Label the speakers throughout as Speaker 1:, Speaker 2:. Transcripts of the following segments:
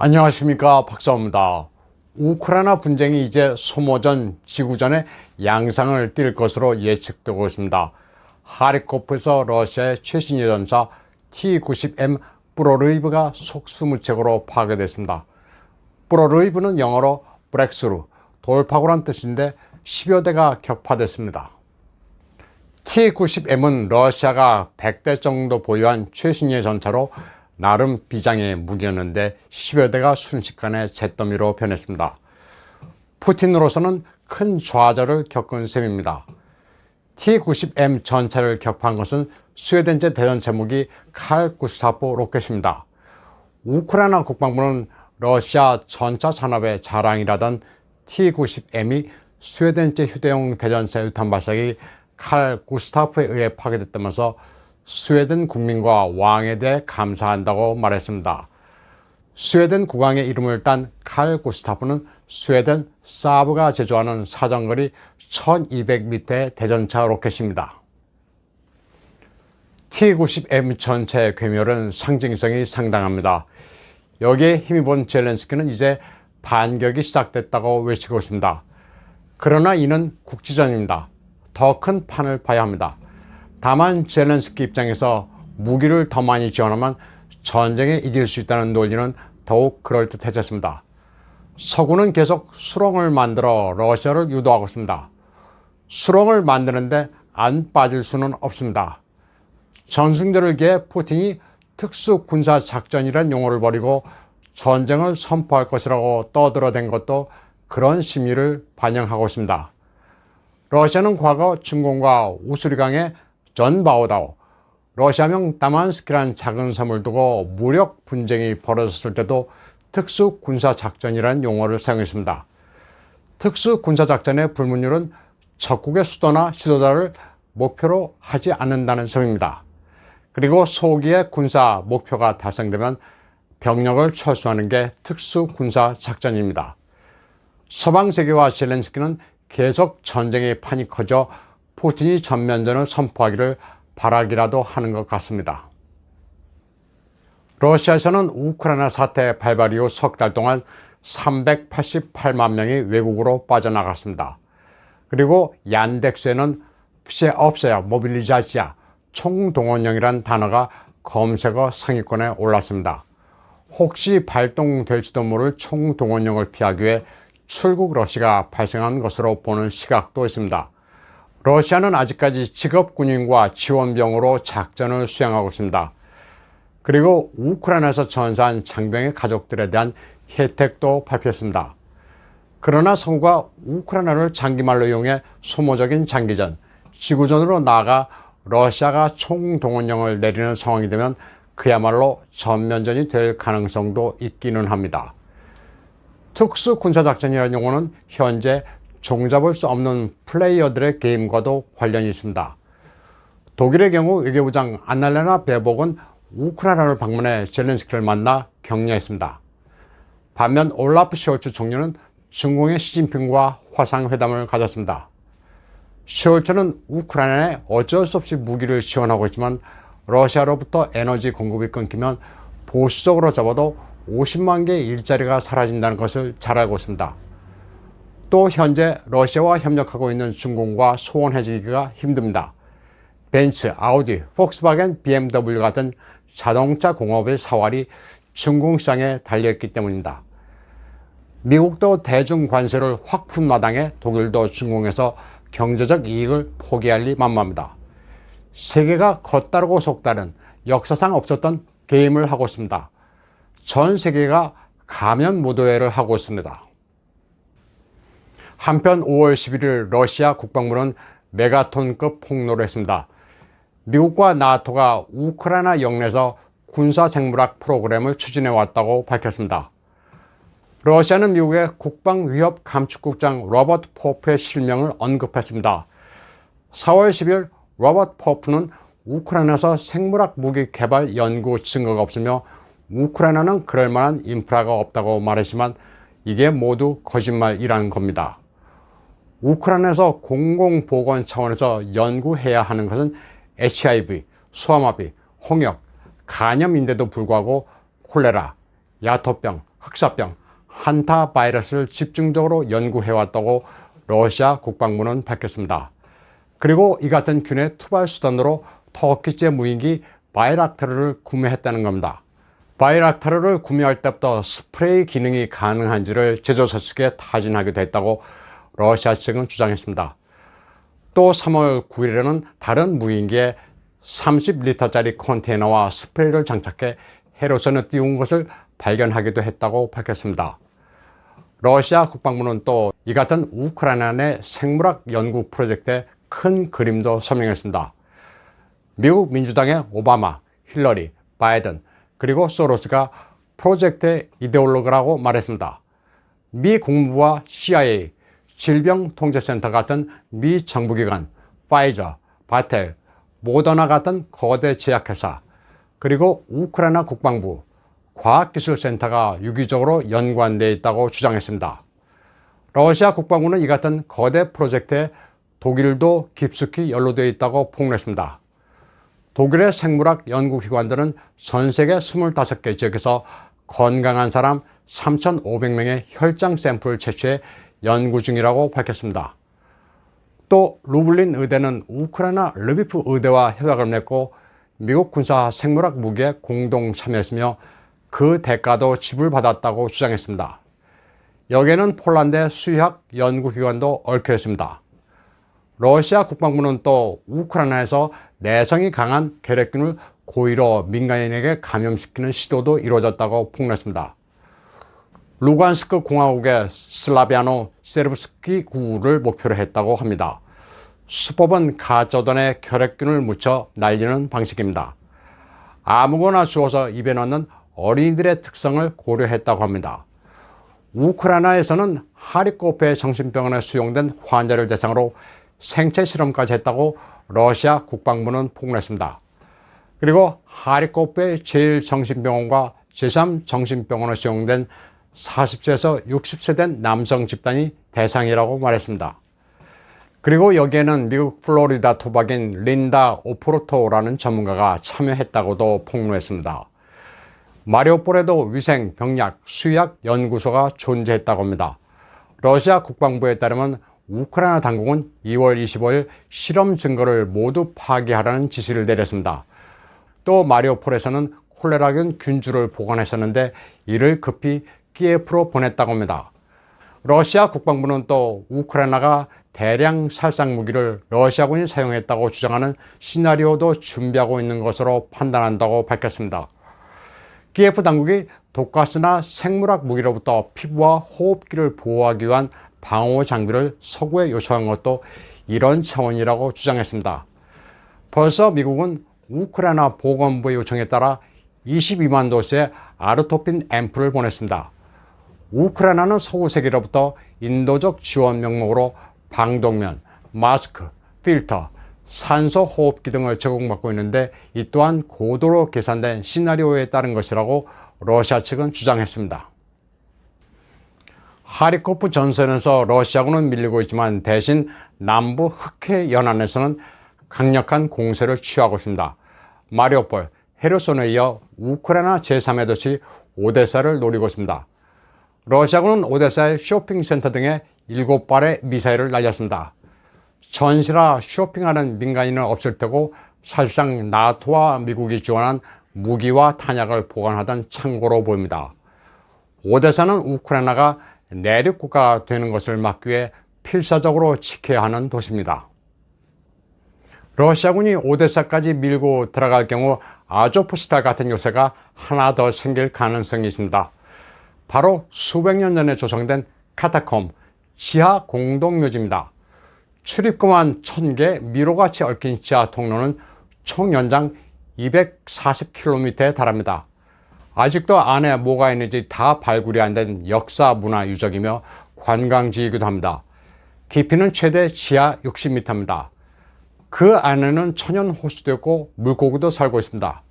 Speaker 1: 안녕하십니까, 박사입니다. 우크라이나 분쟁이 이제 소모전, 지구전의 양상을 띌 것으로 예측되고 있습니다. 하리코프에서 러시아의 최신 예전차 T-90M 프로르이브가 속수무책으로 파괴됐습니다. 프로르이브는 영어로 브렉스루, 돌파구란 뜻인데 10여 대가 격파됐습니다. T-90M은 러시아가 100대 정도 보유한 최신의 전차로 나름 비장의 무기였는데 10여 대가 순식간에 잿더미로 변했습니다. 푸틴으로서는 큰 좌절을 겪은 셈입니다. T-90M 전차를 격파한 것은 스웨덴제 대전차 무기 칼 구스타프 로켓입니다. 우크라이나 국방부는 러시아 전차 산업의 자랑이라던 T-90M이 스웨덴제 휴대용 대전차 유탄 발사기 칼 구스타프에 의해 파괴됐다면서 스웨덴 국민과 왕에 대해 감사한다고 말했습니다. 스웨덴 국왕의 이름을 딴 칼 구스타프는 스웨덴 사브가 제조하는 사정거리 1200m의 대전차 로켓입니다. T-90M 전차의 괴멸은 상징성이 상당합니다. 여기에 힘입은 젤렌스키는 이제 반격이 시작됐다고 외치고 있습니다. 그러나 이는 국지전입니다. 더 큰 판을 봐야 합니다. 다만 젤렌스키 입장에서 무기를 더 많이 지원하면 전쟁에 이길 수 있다는 논리는 더욱 그럴듯해졌습니다. 서구는 계속 수렁을 만들어 러시아를 유도하고 있습니다. 수렁을 만드는데 안 빠질 수는 없습니다. 전승절을 기해 푸틴이 특수군사작전이란 용어를 버리고 전쟁을 선포할 것이라고 떠들어댄 것도 그런 심리를 반영하고 있습니다. 러시아는 과거 중공과 우스리강의 전바오다오, 러시아명 다만스키라는 작은 섬을 두고 무력 분쟁이 벌어졌을 때도 특수군사작전이라는 용어를 사용했습니다. 특수군사작전의 불문율은 적국의 수도나 지도자를 목표로 하지 않는다는 점입니다. 그리고 소기의 군사 목표가 달성되면 병력을 철수하는 게 특수군사작전입니다. 서방 세계와 젤렌스키는 계속 전쟁의 판이 커져 푸틴이 전면전을 선포하기를 바라기라도 하는 것 같습니다. 러시아에서는 우크라이나 사태 발발 이후 석 달 동안 388만 명이 외국으로 빠져나갔습니다. 그리고 얀덱스에는 всеобщая 모빌리자ция, 총동원령이란 단어가 검색어 상위권에 올랐습니다. 혹시 발동될지도 모를 총동원령을 피하기 위해 출국 러시가 발생한 것으로 보는 시각도 있습니다. 러시아는 아직까지 직업군인과 지원병으로 작전을 수행하고 있습니다. 그리고 우크라이나에서 전사한 장병의 가족들에 대한 혜택도 발표했습니다. 그러나 서구가 우크라이나를 장기말로 이용해 소모적인 장기전, 지구전으로 나아가 러시아가 총동원령을 내리는 상황이 되면 그야말로 전면전이 될 가능성도 있기는 합니다. 특수군사작전이라는 용어는 현재 종잡을 수 없는 플레이어들의 게임과도 관련이 있습니다. 독일의 경우 외교부장 안날레나 베복은 우크라이나를 방문해 젤렌스키를 만나 격려했습니다. 반면 올라프 숄츠 총리는 중공의 시진핑과 화상회담을 가졌습니다. 숄츠는 우크라이나에 어쩔 수 없이 무기를 지원하고 있지만 러시아로부터 에너지 공급이 끊기면 보수적으로 잡아도 50만 개의 일자리가 사라진다는 것을 잘 알고 있습니다. 또 현재 러시아와 협력하고 있는 중공과 소원해지기가 힘듭니다. 벤츠, 아우디, 폭스바겐, BMW 같은 자동차 공업의 사활이 중공 시장에 달려있기 때문입니다. 미국도 대중 관세를 확 푼 마당에 독일도 중공에서 경제적 이익을 포기할 리 만무합니다. 세계가 겉다르고 속다른 역사상 없었던 게임을 하고 있습니다. 전 세계가 가면 무도회를 하고 있습니다. 한편 5월 11일 러시아 국방부는 메가톤급 폭로를 했습니다. 미국과 나토가 우크라이나 영내에서 군사생물학 프로그램을 추진해 왔다고 밝혔습니다. 러시아는 미국의 국방위협감축국장 로버트 포프의 실명을 언급했습니다. 4월 10일 로버트 포프는 우크라이나에서 생물학 무기 개발 연구 증거가 없으며 우크라이나는 그럴 만한 인프라가 없다고 말했지만 이게 모두 거짓말이라는 겁니다. 우크라이나에서 공공보건 차원에서 연구해야 하는 것은 HIV, 소아마비, 홍역, 간염인데도 불구하고 콜레라, 야토병, 흑사병 한타 바이러스를 집중적으로 연구해왔다고 러시아 국방부는 밝혔습니다. 그리고 이 같은 균의 투발 수단으로 터키제 무인기 바이락타르를 구매했다는 겁니다. 바이락타르를 구매할 때부터 스프레이 기능이 가능한지를 제조사 측에 타진하기도 했다고 러시아 측은 주장했습니다. 또 3월 9일에는 다른 무인기에 30리터짜리 컨테이너와 스프레이를 장착해 해로선을 띄운 것을 발견하기도 했다고 밝혔습니다. 러시아 국방부는 또 이 같은 우크라이나 내 생물학 연구 프로젝트의 큰 그림도 설명했습니다. 미국 민주당의 오바마, 힐러리, 바이든, 그리고 소로스가 프로젝트의 이데올로그라고 말했습니다. 미 국무부와 CIA, 질병통제센터 같은 미 정부기관, 파이저, 바텔, 모더나 같은 거대 제약회사, 그리고 우크라이나 국방부, 과학기술센터가 유기적으로 연관되어 있다고 주장했습니다. 러시아 국방부는 이 같은 거대 프로젝트에 독일도 깊숙이 연루되어 있다고 폭로했습니다. 독일의 생물학 연구기관들은 전 세계 25개 지역에서 건강한 사람 3,500명의 혈장 샘플을 채취해 연구 중이라고 밝혔습니다. 또 루블린 의대는 우크라이나 르비프 의대와 협약을 맺고 미국 군사 생물학 무기에 공동 참여했으며 그 대가도 지불받았다고 주장했습니다. 여기에는 폴란드의 수의학 연구기관도 얽혀 있습니다. 러시아 국방부는 또 우크라이나에서 내성이 강한 결핵균을 고의로 민간인에게 감염시키는 시도도 이루어졌다고 폭로했습니다. 루간스크 공화국의 슬라비아노 세르브스키 구를 목표로 했다고 합니다. 수법은 가짜돈에 결핵균을 묻혀 날리는 방식입니다. 아무거나 주워서 입에 넣는 어린이들의 특성을 고려했다고 합니다. 우크라이나에서는 하리코프의 정신병원에 수용된 환자를 대상으로 생체 실험까지 했다고 러시아 국방부는 폭로했습니다. 그리고 하리코프의 제1정신병원과 제3정신병원에 수용된 40세에서 60세 된 남성 집단이 대상이라고 말했습니다. 그리고 여기에는 미국 플로리다 토박인 린다 오포르토라는 전문가가 참여했다고도 폭로했습니다. 마리오폴에도 위생, 병약, 수의학 연구소가 존재했다고 합니다. 러시아 국방부에 따르면 우크라이나 당국은 2월 25일 실험 증거를 모두 파기하라는 지시를 내렸습니다. 또 마리오폴에서는 콜레라균 균주를 보관했었는데 이를 급히 키예프로 보냈다고 합니다. 러시아 국방부는 또 우크라이나가 대량 살상 무기를 러시아군이 사용했다고 주장하는 시나리오도 준비하고 있는 것으로 판단한다고 밝혔습니다. 키예프 당국이 독가스나 생물학 무기로부터 피부와 호흡기를 보호하기 위한 방호 장비를 서구에 요청한 것도 이런 차원이라고 주장했습니다. 벌써 미국은 우크라이나 보건부의 요청에 따라 22만 도스의 아르토핀 앰플을 보냈습니다. 우크라이나는 서구 세계로부터 인도적 지원 명목으로 방독면, 마스크, 필터, 산소 호흡기 등을 제공받고 있는데 이 또한 고도로 계산된 시나리오에 따른 것이라고 러시아 측은 주장했습니다. 하리코프 전선에서 러시아군은 밀리고 있지만 대신 남부 흑해 연안에서는 강력한 공세를 취하고 있습니다. 마리오폴, 헤르손에 이어 우크라이나 제3의 도시 오데사를 노리고 있습니다. 러시아군은 오데사의 쇼핑센터 등에 7발의 미사일을 날렸습니다. 전시라 쇼핑하는 민간인은 없을 테고 사실상 나토와 미국이 지원한 무기와 탄약을 보관하던 창고로 보입니다. 오데사는 우크라이나가 내륙국가가 되는 것을 막기 위해 필사적으로 지켜야 하는 도시입니다. 러시아군이 오데사까지 밀고 들어갈 경우 아조프스탈 같은 요새가 하나 더 생길 가능성이 있습니다. 바로 수백 년 전에 조성된 카타콤, 지하 공동묘지입니다. 출입구만 1000개 미로같이 얽힌 지하 통로는 총 연장 240km에 달합니다. 아직도 안에 뭐가 있는지 다 발굴이 안 된 역사 문화 유적이며 관광지이기도 합니다. 깊이는 최대 지하 60m입니다. 그 안에는 천연 호수도 있고 물고기도 살고 있습니다.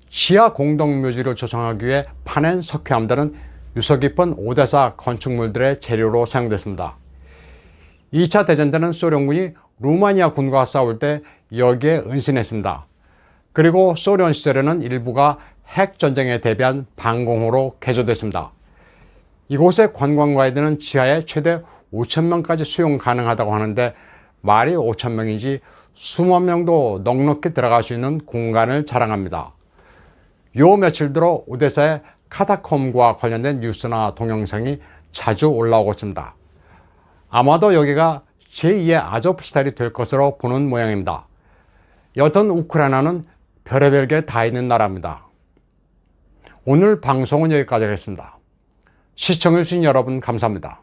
Speaker 1: 지하 공동묘지를 조성하기 위해 파낸 석회암들은 유서 깊은 오데사 건축물들의 재료로 사용됐습니다. 2차 대전 때는 소련군이 루마니아 군과 싸울 때 여기에 은신했습니다. 그리고 소련 시절에는 일부가 핵전쟁에 대비한 방공호로 개조됐습니다. 이곳의 관광 가이드는 지하에 최대 5,000명까지 수용 가능하다고 하는데 말이 5,000명인지 수만 명도 넉넉히 들어갈 수 있는 공간을 자랑합니다. 요 며칠 들어 오데사의 카타콤과 관련된 뉴스나 동영상이 자주 올라오고 있습니다. 아마도 여기가 제2의 아조프스탈이 될 것으로 보는 모양입니다. 여튼 우크라이나는 별의별 게 다 있는 나라입니다. 오늘 방송은 여기까지 하겠습니다. 시청해주신 여러분 감사합니다.